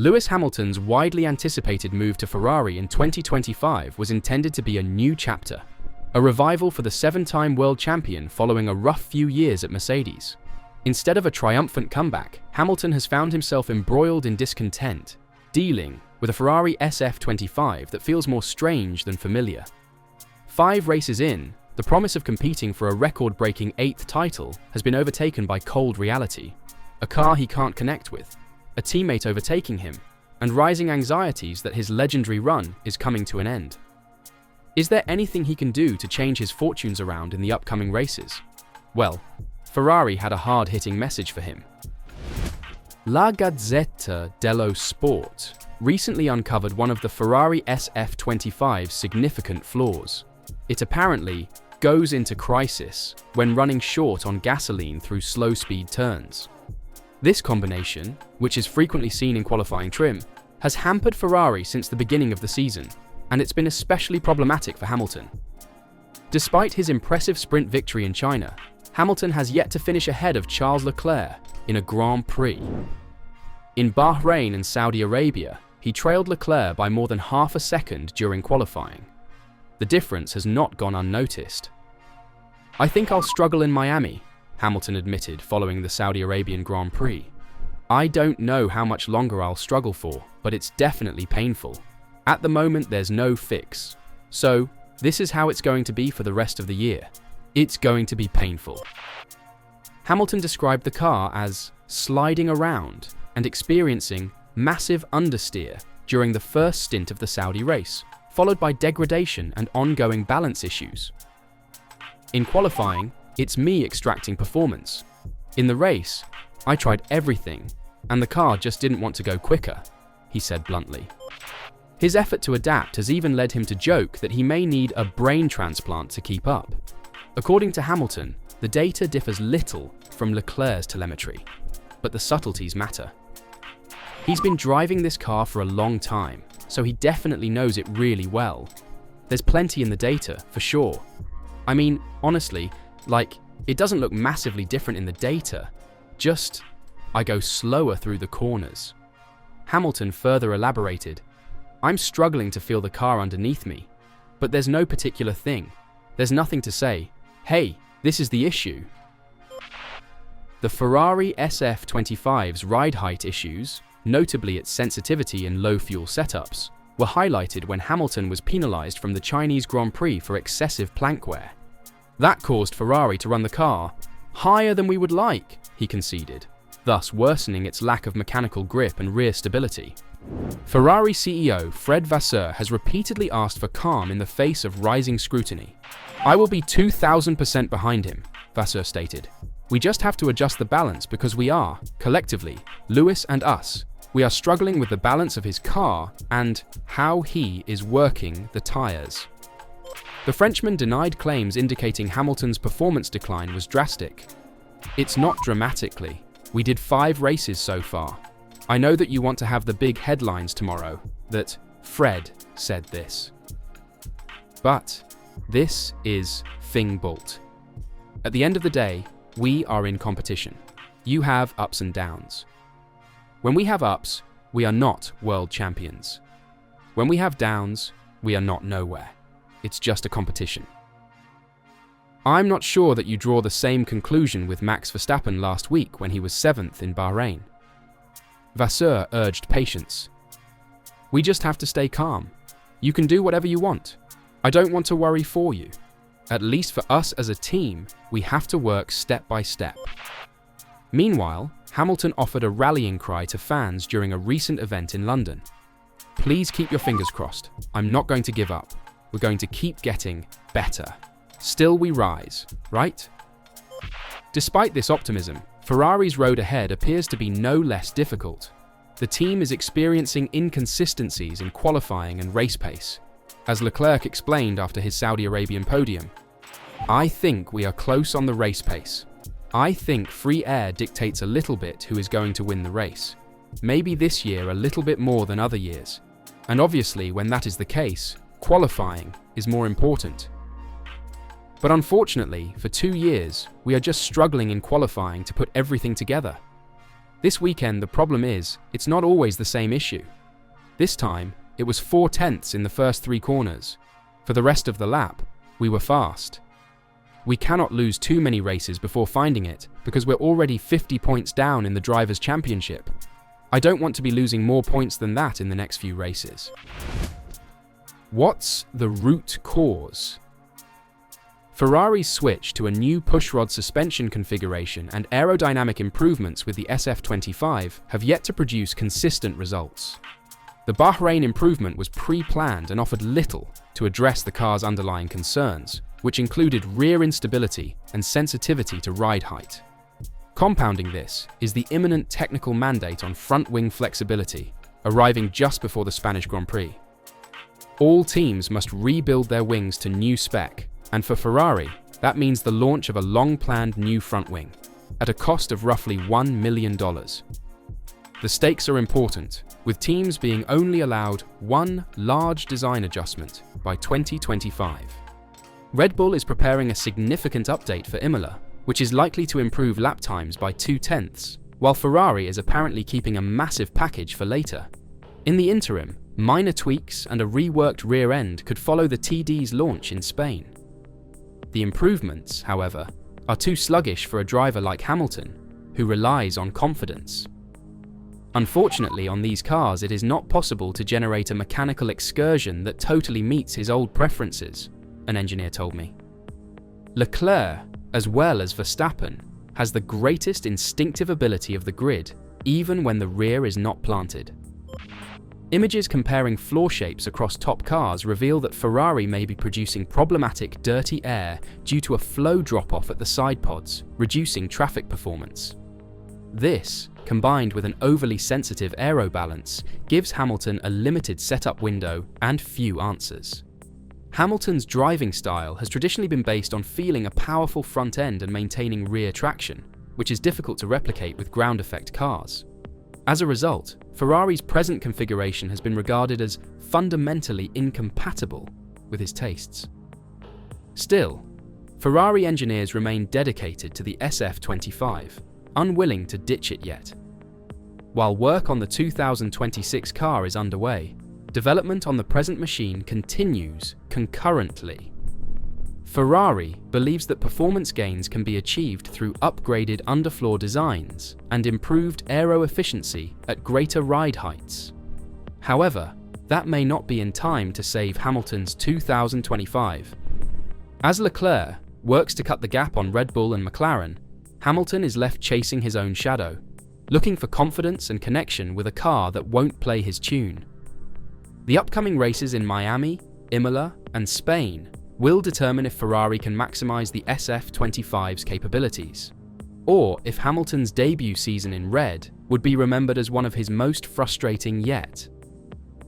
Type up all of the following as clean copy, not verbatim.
Lewis Hamilton's widely anticipated move to Ferrari in 2025 was intended to be a new chapter, a revival for the seven-time world champion following a rough few years at Mercedes. Instead of a triumphant comeback, Hamilton has found himself embroiled in discontent, dealing with a Ferrari SF-25 that feels more strange than familiar. 5 races in, the promise of competing for a record-breaking 8th title has been overtaken by cold reality, a car he can't connect with, a teammate overtaking him, and rising anxieties that his legendary run is coming to an end. Is there anything he can do to change his fortunes around in the upcoming races? Well, Ferrari had a hard-hitting message for him. La Gazzetta dello Sport recently uncovered one of the Ferrari SF-25's significant flaws. It apparently goes into crisis when running short on gasoline through slow-speed turns. This combination, which is frequently seen in qualifying trim, has hampered Ferrari since the beginning of the season, and it's been especially problematic for Hamilton. Despite his impressive sprint victory in China, Hamilton has yet to finish ahead of Charles Leclerc in a Grand Prix. In Bahrain and Saudi Arabia, he trailed Leclerc by more than half a second during qualifying. The difference has not gone unnoticed. "I think I'll struggle in Miami," Hamilton admitted following the Saudi Arabian Grand Prix. "I don't know how much longer I'll struggle for, but it's definitely painful. At the moment, there's no fix. So, this is how it's going to be for the rest of the year. It's going to be painful." Hamilton described the car as sliding around and experiencing massive understeer during the first stint of the Saudi race, followed by degradation and ongoing balance issues. "In qualifying, it's me extracting performance. In the race, I tried everything, and the car just didn't want to go quicker," he said bluntly. His effort to adapt has even led him to joke that he may need a brain transplant to keep up. According to Hamilton, the data differs little from Leclerc's telemetry, but the subtleties matter. He's been driving this car for a long time, so he definitely knows it really well. There's plenty in the data, for sure. I mean, honestly, it doesn't look massively different in the data, just I go slower through the corners. Hamilton further elaborated, "I'm struggling to feel the car underneath me, but there's no particular thing. There's nothing to say, hey, this is the issue." The Ferrari SF-25's ride height issues, notably its sensitivity in low-fuel setups, were highlighted when Hamilton was penalized from the Chinese Grand Prix for excessive plank wear. "That caused Ferrari to run the car higher than we would like," he conceded, thus worsening its lack of mechanical grip and rear stability. Ferrari CEO Fred Vasseur has repeatedly asked for calm in the face of rising scrutiny. "I will be 2,000% behind him," Vasseur stated. "We just have to adjust the balance because we are, collectively, Lewis and us, we are struggling with the balance of his car and how he is working the tires." The Frenchman denied claims indicating Hamilton's performance decline was drastic. "It's not dramatically. We did 5 races so far. I know that you want to have the big headlines tomorrow, that Fred said this. But this is Fingbolt. At the end of the day, we are in competition. You have ups and downs. When we have ups, we are not world champions. When we have downs, we are not nowhere. It's just a competition." I'm not sure that you draw the same conclusion with Max Verstappen last week when he was 7th in Bahrain. Vasseur urged patience. "We just have to stay calm. You can do whatever you want. I don't want to worry for you. At least for us as a team, we have to work step by step." Meanwhile, Hamilton offered a rallying cry to fans during a recent event in London. "Please keep your fingers crossed. I'm not going to give up. We're going to keep getting better. Still we rise, right?" Despite this optimism, Ferrari's road ahead appears to be no less difficult. The team is experiencing inconsistencies in qualifying and race pace. As Leclerc explained after his Saudi Arabian podium, "I think we are close on the race pace. I think free air dictates a little bit who is going to win the race. Maybe this year a little bit more than other years. And obviously, when that is the case, qualifying is more important. But unfortunately, for 2 years, we are just struggling in qualifying to put everything together. This weekend, the problem is, it's not always the same issue. This time, it was 4/10 in the first 3 corners. For the rest of the lap, we were fast. We cannot lose too many races before finding it, because we're already 50 points down in the Drivers' Championship. I don't want to be losing more points than that in the next few races. What's the root cause? Ferrari's switch to a new pushrod suspension configuration and aerodynamic improvements with the SF-25 have yet to produce consistent results. The Bahrain improvement was pre-planned and offered little to address the car's underlying concerns, which included rear instability and sensitivity to ride height. Compounding this is the imminent technical mandate on front wing flexibility, arriving just before the Spanish Grand Prix. All teams must rebuild their wings to new spec, and for Ferrari, that means the launch of a long-planned new front wing, at a cost of roughly $1 million. The stakes are important, with teams being only allowed one large design adjustment by 2025. Red Bull is preparing a significant update for Imola, which is likely to improve lap times by 2/10, while Ferrari is apparently keeping a massive package for later. In the interim, minor tweaks and a reworked rear end could follow the TD's launch in Spain. The improvements, however, are too sluggish for a driver like Hamilton, who relies on confidence. Unfortunately, on these cars, it is not possible to generate a mechanical excursion that totally meets his old preferences, an engineer told me. Leclerc, as well as Verstappen, has the greatest instinctive ability of the grid, even when the rear is not planted. Images comparing floor shapes across top cars reveal that Ferrari may be producing problematic dirty air due to a flow drop-off at the side pods, reducing traffic performance. This, combined with an overly sensitive aero balance, gives Hamilton a limited setup window and few answers. Hamilton's driving style has traditionally been based on feeling a powerful front end and maintaining rear traction, which is difficult to replicate with ground effect cars. As a result, Ferrari's present configuration has been regarded as fundamentally incompatible with his tastes. Still, Ferrari engineers remain dedicated to the SF-25, unwilling to ditch it yet. While work on the 2026 car is underway, development on the present machine continues concurrently. Ferrari believes that performance gains can be achieved through upgraded underfloor designs and improved aero efficiency at greater ride heights. However, that may not be in time to save Hamilton's 2025. As Leclerc works to cut the gap on Red Bull and McLaren, Hamilton is left chasing his own shadow, looking for confidence and connection with a car that won't play his tune. The upcoming races in Miami, Imola, and Spain will determine if Ferrari can maximize the SF-25's capabilities, or if Hamilton's debut season in red would be remembered as one of his most frustrating yet.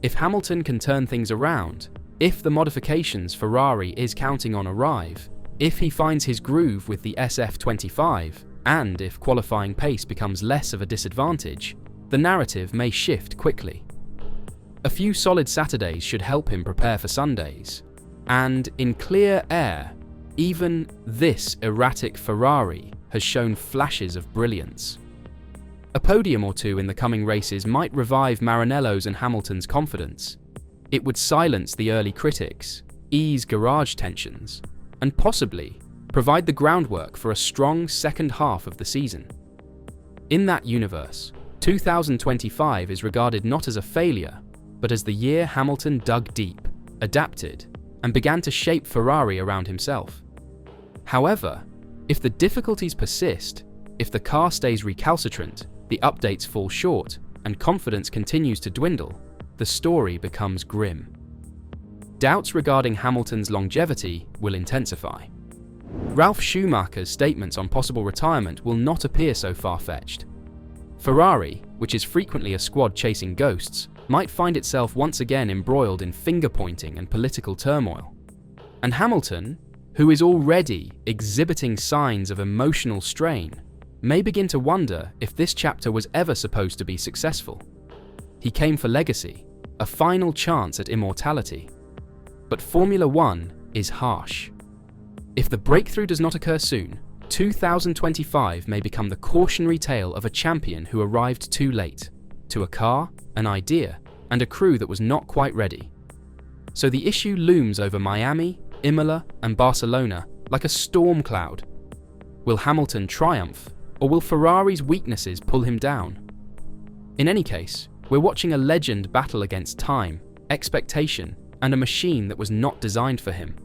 If Hamilton can turn things around, if the modifications Ferrari is counting on arrive, if he finds his groove with the SF-25, and if qualifying pace becomes less of a disadvantage, the narrative may shift quickly. A few solid Saturdays should help him prepare for Sundays, and in clear air, even this erratic Ferrari has shown flashes of brilliance. A podium or two in the coming races might revive Maranello's and Hamilton's confidence. It would silence the early critics, ease garage tensions, and possibly provide the groundwork for a strong second half of the season. In that universe, 2025 is regarded not as a failure, but as the year Hamilton dug deep, adapted, and began to shape Ferrari around himself. However, if the difficulties persist, if the car stays recalcitrant, the updates fall short, and confidence continues to dwindle, the story becomes grim. Doubts regarding Hamilton's longevity will intensify. Ralf Schumacher's statements on possible retirement will not appear so far-fetched. Ferrari, which is frequently a squad chasing ghosts, might find itself once again embroiled in finger-pointing and political turmoil. And Hamilton, who is already exhibiting signs of emotional strain, may begin to wonder if this chapter was ever supposed to be successful. He came for legacy, a final chance at immortality. But Formula One is harsh. If the breakthrough does not occur soon, 2025 may become the cautionary tale of a champion who arrived too late, to a car, an idea, and a crew that was not quite ready. So the issue looms over Miami, Imola, and Barcelona like a storm cloud. Will Hamilton triumph, or will Ferrari's weaknesses pull him down? In any case, we're watching a legend battle against time, expectation, and a machine that was not designed for him.